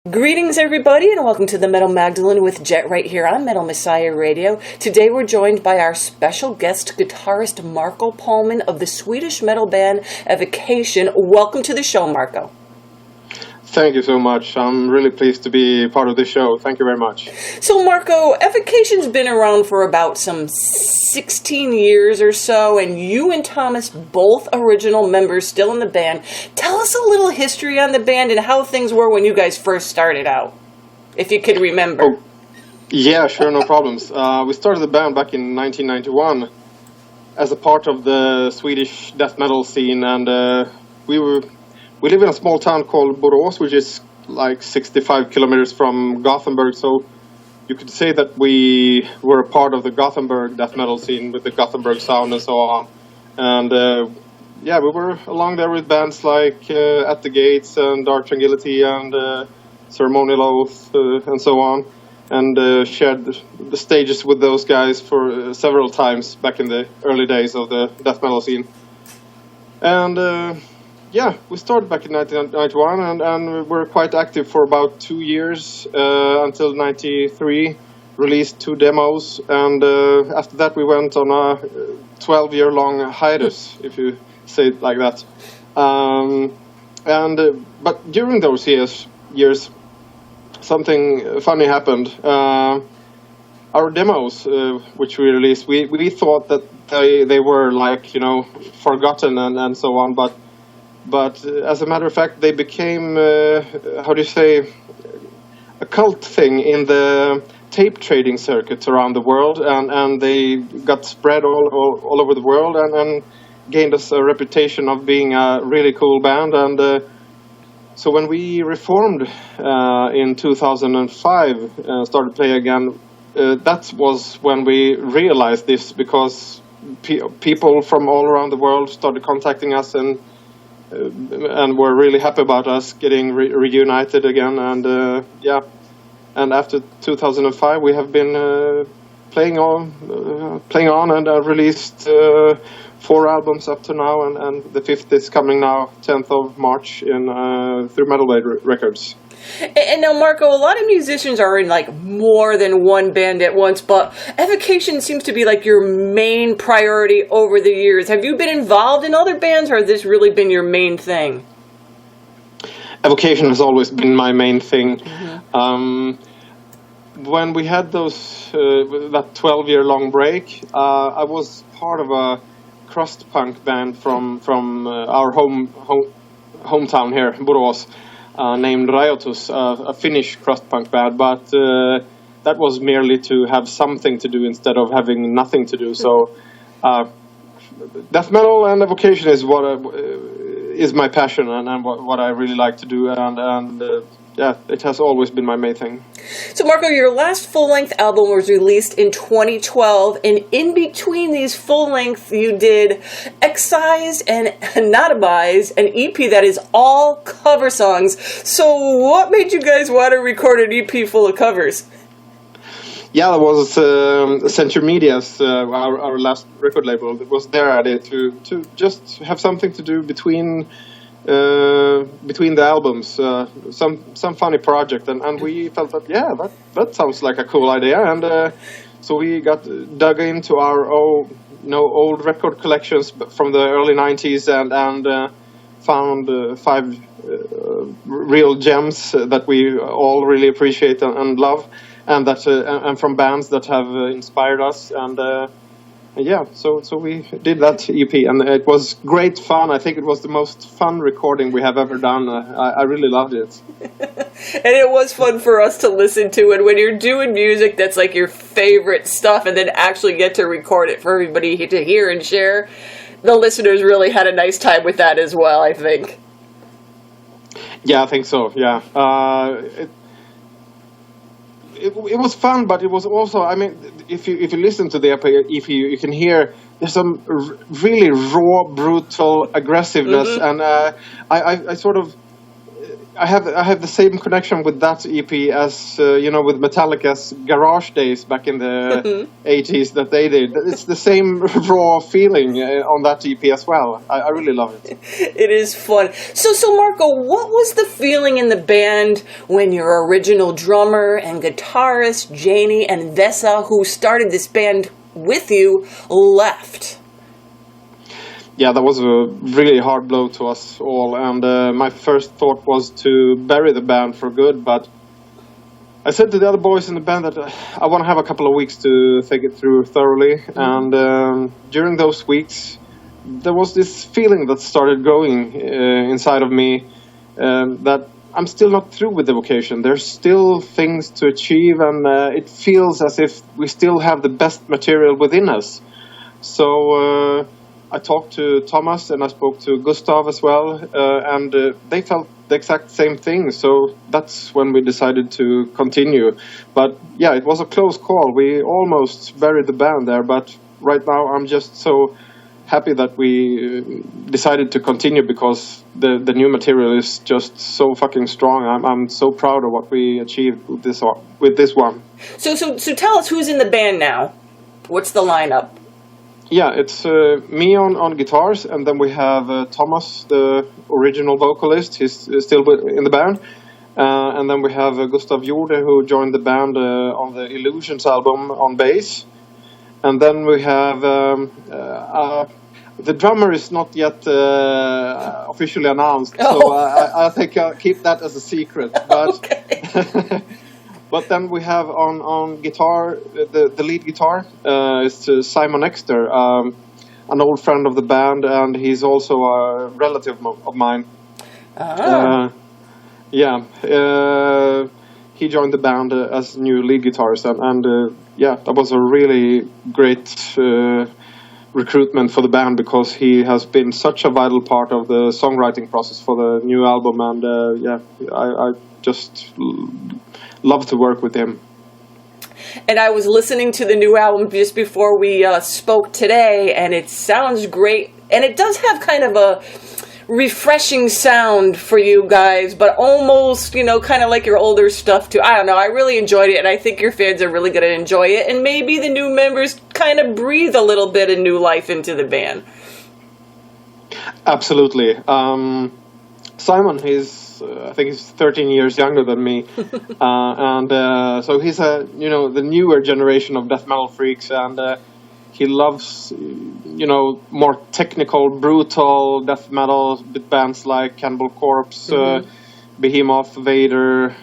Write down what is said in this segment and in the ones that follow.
Greetings, everybody, and welcome to the Metal Magdalene with Jet right here on Metal Messiah Radio. Today we're joined by our special guest guitarist Marko Palmén of the Swedish metal band Evocation. Welcome to the show, Marko. Thank you so much. I'm really pleased to be part of this show. Thank you very much. So, Marko, Evocation's been around for about some 16 years or so, and you and Thomas, both original members still in the band. Tell us a little history on the band and how things were when you guys first started out, if you could remember. Oh, yeah, sure, no problems. We started the band back in 1991 as a part of the Swedish death metal scene, and we live in a small town called Borås, which is like 65 kilometers from Gothenburg, so you could say that we were a part of the Gothenburg death metal scene with the Gothenburg sound and so on. And we were along there with bands like At the Gates and Dark Tranquility and Ceremonial Oath and so on, and shared the stages with those guys for several times back in the early days of the death metal scene. And we started back in 1991 and we were quite active for about 2 years until 93, released 2 demos, and after that we went on a 12-year-long hiatus, if you say it like that. But during those years, something funny happened. Our demos, which we released, we thought that they were forgotten and so on, but as a matter of fact, they became, a cult thing in the tape trading circuits around the world, and they got spread all over the world and gained us a reputation of being a really cool band. And so when we reformed in 2005 and started playing again, that was when we realized this, because people from all around the world started contacting us and were really happy about us getting reunited again. And after 2005 we have been playing on and released 4 albums up to now, and the 5th is coming now, 10th of March through Metal Blade Records. And now, Marko, a lot of musicians are in more than one band at once, but Evocation seems to be your main priority over the years. Have you been involved in other bands, or has this really been your main thing? Evocation has always been my main thing. Mm-hmm. When we had that 12-year-long break, I was part of a crust punk band from our hometown here, Borås. Named Rajoitus, a Finnish crust punk band, but that was merely to have something to do instead of having nothing to do. So death metal and Evocation is is my passion and what I really like to do, and it has always been my main thing. So, Marko, your last full-length album was released in 2012, and in between these full-length, you did Excised and Anatomized, an EP that is all cover songs. So, what made you guys want to record an EP full of covers? Yeah, it was Century Media's, our last record label. It was their idea to just have something to do between the albums, some funny project, and we felt that sounds like a cool idea, and so we got dug into our old record collections from the early 90s and found 5 real gems that we all really appreciate and love, and and from bands that have inspired us, and so we did that EP, and it was great fun. I think it was the most fun recording we have ever done. I really loved it. And it was fun for us to listen to, and when you're doing music that's your favorite stuff and then actually get to record it for everybody to hear and share, the listeners really had a nice time with that as well, I think. Yeah, I think so, yeah. It was fun, but it was also, if you listen to the EP, you can hear there's some really raw, brutal aggressiveness, mm-hmm. And I sort of, I have the same connection with that EP as with Metallica's Garage Days back in the 80s that they did. It's the same raw feeling on that EP as well. I really love it. It is fun. So Marko, what was the feeling in the band when your original drummer and guitarist Janie and Vesa, who started this band with you, left? Yeah, that was a really hard blow to us all, and my first thought was to bury the band for good, but I said to the other boys in the band that I want to have a couple of weeks to think it through thoroughly, and during those weeks, there was this feeling that started growing inside of me that I'm still not through with Evocation. There's still things to achieve, and it feels as if we still have the best material within us. So I talked to Thomas and I spoke to Gustav as well, and they felt the exact same thing. So that's when we decided to continue. But yeah, it was a close call. We almost buried the band there, but right now I'm just so happy that we decided to continue because the new material is just so fucking strong. I'm so proud of what we achieved with this one. So tell us who's in the band now. What's the lineup? Yeah, it's me on guitars, and then we have Thomas, the original vocalist. He's still in the band. And then we have Gustav Jorde, who joined the band on the Illusions album on bass. And then we have the drummer is not yet officially announced, so I think I'll keep that as a secret. But okay. But then we have on guitar, the lead guitar is Simon Exter, an old friend of the band, and he's also a relative of mine. He joined the band as new lead guitarist, and that was a really great recruitment for the band because he has been such a vital part of the songwriting process for the new album, and I just love to work with him. And I was listening to the new album just before we spoke today, and it sounds great. And it does have kind of a refreshing sound for you guys, but almost, kind of like your older stuff too. I don't know. I really enjoyed it, and I think your fans are really going to enjoy it. And maybe the new members kind of breathe a little bit of new life into the band. Absolutely. Simon, I think he's 13 years younger than me, so he's the newer generation of death metal freaks, and he loves more technical, brutal death metal with bands like Cannibal Corpse, Behemoth, Vader,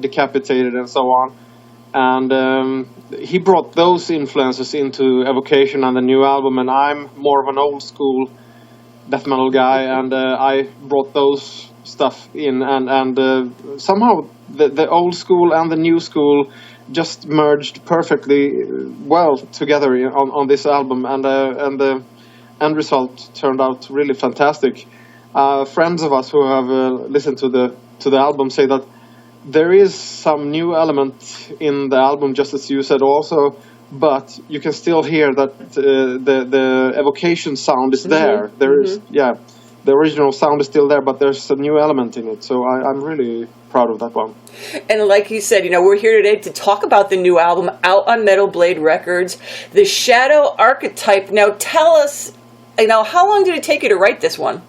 Decapitated, and so on. And he brought those influences into Evocation and the new album, and I'm more of an old school death metal guy, and I brought those stuff in, and somehow the old school and the new school just merged perfectly well together on this album, and the end result turned out really fantastic. Friends of us who have listened to the album say that there is some new element in the album, just as you said also, but you can still hear that the Evocation sound is there. There is, the original sound is still there, but there's a new element in it. So I'm really proud of that one. And like you said, we're here today to talk about the new album out on Metal Blade Records, the Shadow Archetype. Now tell us, how long did it take you to write this one?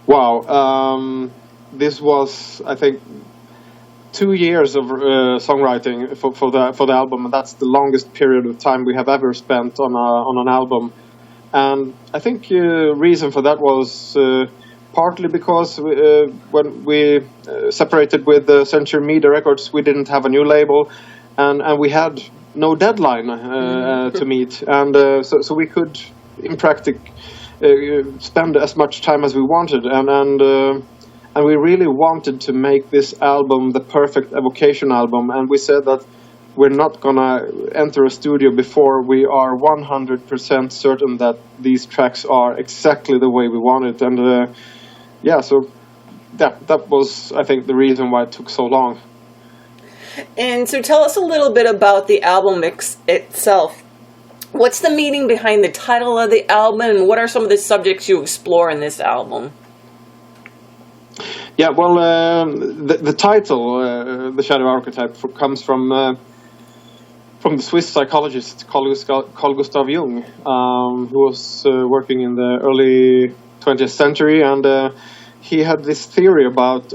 Wow. This was, I think, 2 years of songwriting for the album, and that's the longest period of time we have ever spent on an album. And I think reason for that was partly because when we separated with Century Media Records, we didn't have a new label, and we had no deadline to meet, and so we could, in practice, spend as much time as we wanted, and we really wanted to make this album the perfect Evocation album, and we said that we're not gonna enter a studio before we are 100% certain that these tracks are exactly the way we want it, and so that was, I think, the reason why it took so long. And so tell us a little bit about the album itself. What's the meaning behind the title of the album, and what are some of the subjects you explore in this album? Yeah, well, the title, the Shadow Archetype, comes from the Swiss psychologist Carl Gustav Jung, who was working in the early 20th century, and he had this theory about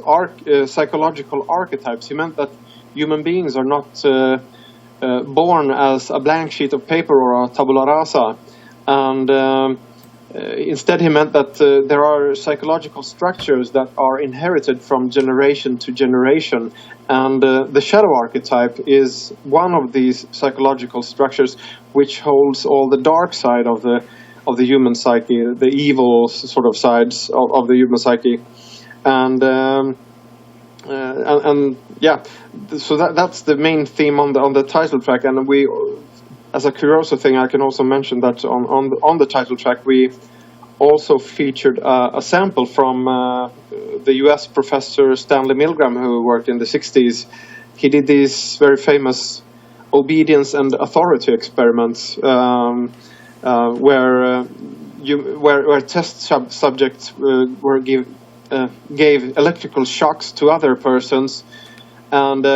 psychological archetypes. He meant that human beings are not born as a blank sheet of paper or a tabula rasa, and instead, he meant that there are psychological structures that are inherited from generation to generation, and the shadow archetype is one of these psychological structures, which holds all the dark side of the human psyche, the evil sort of sides of the human psyche, and yeah, so that's the main theme on the title track, and we. As a curiosity thing, I can also mention that on the title track we also featured a sample from the U.S. professor Stanley Milgram, who worked in the 60s. He did these very famous obedience and authority experiments where test subjects gave electrical shocks to other persons, and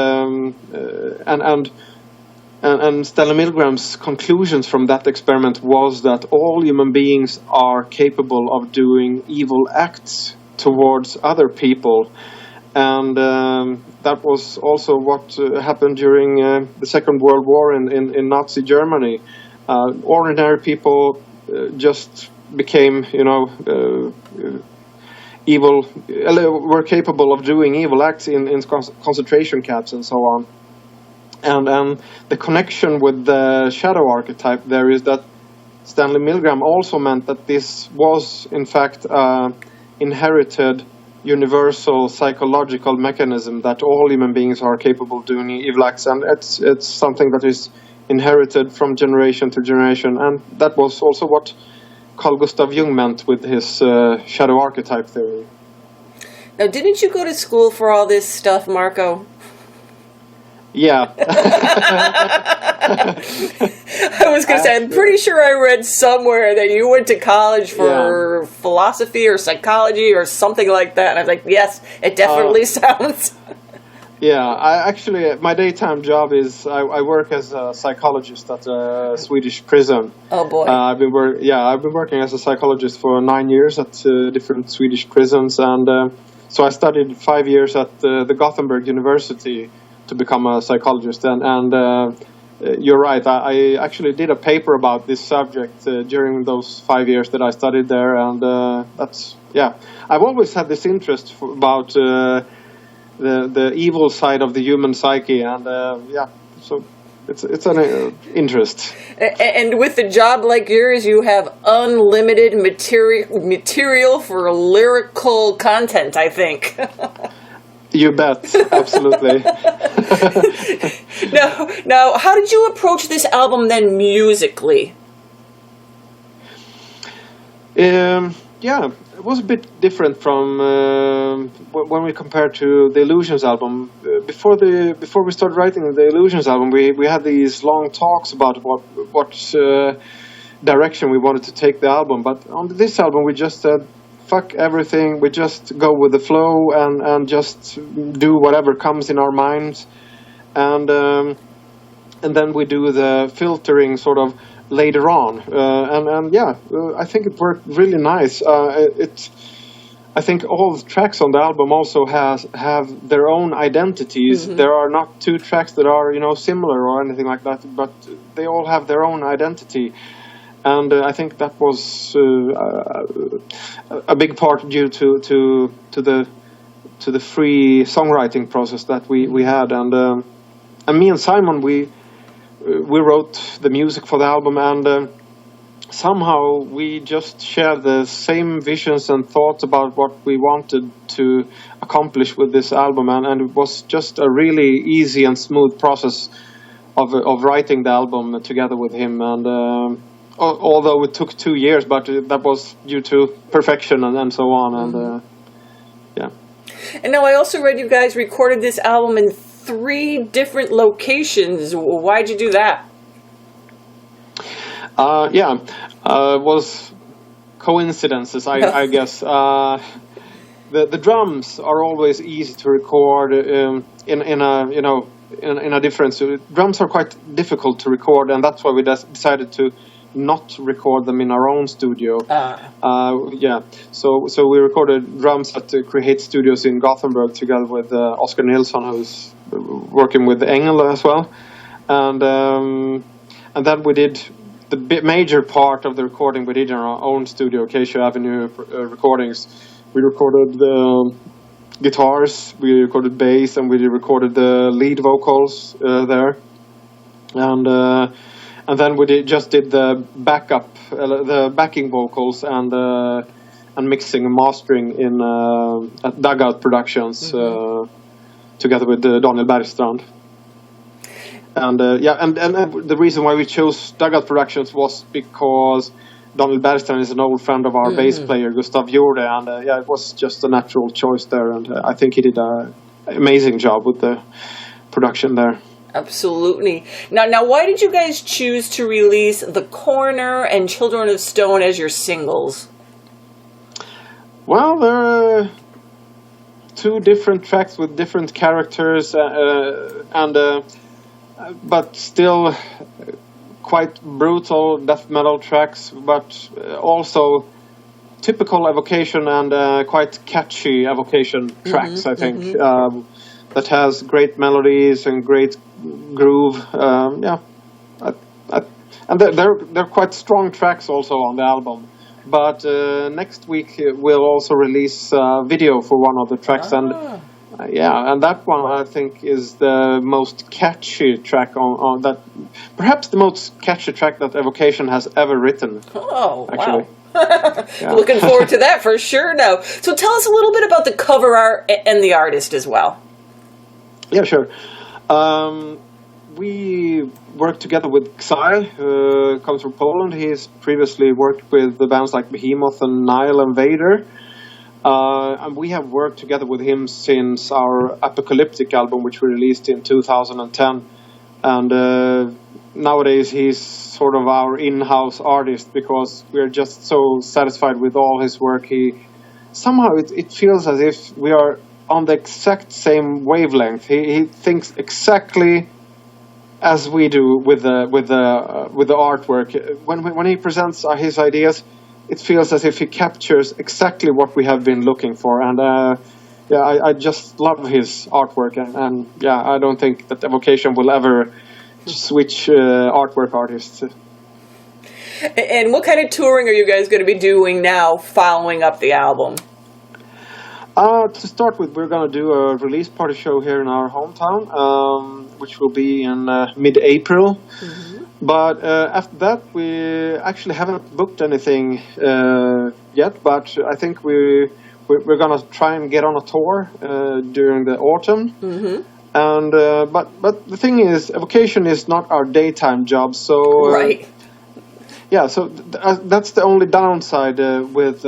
Stanley Milgram's conclusions from that experiment was that all human beings are capable of doing evil acts towards other people. And that was also what happened during the Second World War in Nazi Germany. Ordinary people just became, evil, were capable of doing evil acts in concentration camps and so on. And the connection with the shadow archetype there is that Stanley Milgram also meant that this was, in fact, inherited universal psychological mechanism that all human beings are capable of doing evil acts, and it's something that is inherited from generation to generation, and that was also what Carl Gustav Jung meant with his shadow archetype theory. Now, didn't you go to school for all this stuff, Marko? Yeah. I was going to say, I'm pretty sure I read somewhere that you went to college for philosophy or psychology or something like that. And I was like, yes, it definitely sounds. Yeah, my daytime job is I work as a psychologist at a Swedish prison. Oh boy! I've been working as a psychologist for 9 years at different Swedish prisons, and so I studied 5 years at the Gothenburg University to become a psychologist. And you're right. I actually did a paper about this subject during those 5 years that I studied there, and I've always had this interest about. The evil side of the human psyche, and so it's an interest. And with a job like yours, you have unlimited material for lyrical content, I think. You bet, absolutely. Now, how did you approach this album then musically? It was a bit different from when we compared to the Illusions album. Before we started writing the Illusions album, we had these long talks about what direction we wanted to take the album. But on this album, we just said, fuck everything. We just go with the flow and just do whatever comes in our minds, and then we do the filtering sort of later on, I think it worked really nice. I think all the tracks on the album also have their own identities. Mm-hmm. There are not two tracks that are similar or anything like that, but they all have their own identity, and I think that was a big part due to the free songwriting process that we had, and me and Simon we wrote the music for the album, and somehow we just shared the same visions and thoughts about what we wanted to accomplish with this album, and it was just a really easy and smooth process of writing the album together with him, and although it took 2 years, but that was due to perfection and so on, and And now I also read you guys recorded this album in 3 different locations. Why'd you do that? It was coincidences, I guess. the drums are always easy to record in a different studio. Drums are quite difficult to record, and that's why we decided to not record them in our own studio. So we recorded drums at the Create Studios in Gothenburg together with Oscar Nilsson, who's working with Engel as well, and then we did the major part of the recording we did in our own studio, Acacia Avenue Recordings. We recorded the guitars, we recorded bass, and we recorded the lead vocals there, and then we just did the the backing vocals and mixing and mastering in at Dugout Productions together with Daniel Bergstrand. And the reason why we chose Dugout Productions was because Daniel Bergstrand is an old friend of our bass player Gustav Jorde, and it was just a natural choice there, and I think he did an amazing job with the production there. Absolutely. Now, why did you guys choose to release The Corner and Children of Stone as your singles? Well, they're two different tracks with different characters, but still quite brutal death metal tracks, but also typical Evocation and quite catchy Evocation tracks, I think, that has great melodies and great groove. And they're quite strong tracks also on the album. But next week we'll also release a video for one of the tracks, and that one I think is the most catchy track on that. Perhaps the most catchy track that Evocation has ever written. Oh, actually. Wow. Looking forward to that for sure now. So tell us a little bit about the cover art and the artist as well. Yeah, sure. We worked together with Xai, who comes from Poland. He's previously worked with the bands like Behemoth and Nile and Vader. And we have worked together with him since our Apocalyptic album, which we released in 2010. And nowadays he's sort of our in-house artist because we're just so satisfied with all his work. Somehow it feels as if we are on the exact same wavelength. He thinks exactly as we do with the artwork. When he presents his ideas, it feels as if he captures exactly what we have been looking for, and I just love his artwork, and I don't think that Evocation will ever switch artwork artists. And what kind of touring are you guys going to be doing now, following up the album? To start with, we're going to do a release party show here in our hometown, which will be in mid-April. But after that, we actually haven't booked anything yet. But I think we're going to try and get on a tour during the autumn. And but the thing is, Evocation is not our daytime job. So right. So that's the only downside with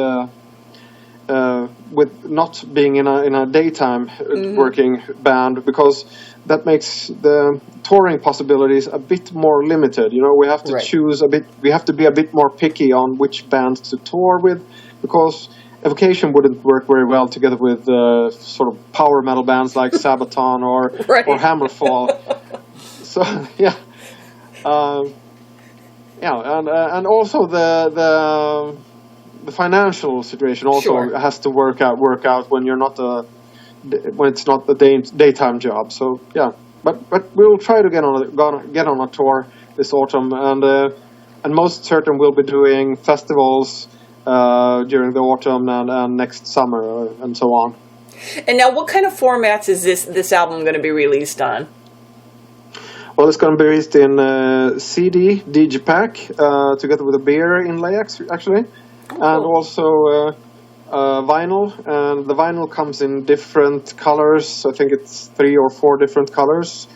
not being in a daytime working band, because that makes the touring possibilities a bit more limited. You know, we have to choose a bit. We have to be a bit more picky on which bands to tour with, because Evocation wouldn't work very well together with sort of power metal bands like Sabaton or Hammerfall. So and also the financial situation also has to work out when you're not when it's not the daytime job. So but we'll try to get on a tour this autumn, and most certain we'll be doing festivals during the autumn and next summer and so on. And now, what kind of formats is this album going to be released on? Well, it's going to be released in CD, digipack, together with a beer inlay actually. And also vinyl, and the vinyl comes in different colors. I think it's 3 or 4 different colors,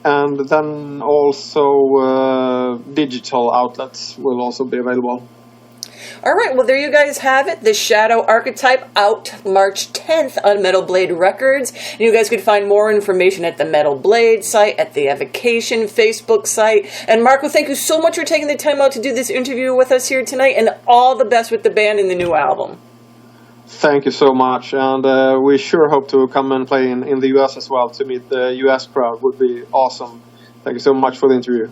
and then also digital outlets will also be available. All right, well, there you guys have it. The Shadow Archetype, out March 10th on Metal Blade Records. And you guys can find more information at the Metal Blade site, at the Evocation Facebook site. And Marko, thank you so much for taking the time out to do this interview with us here tonight, and all the best with the band and the new album. Thank you so much, and we sure hope to come and play in the US as well. To meet the US crowd would be awesome. Thank you so much for the interview.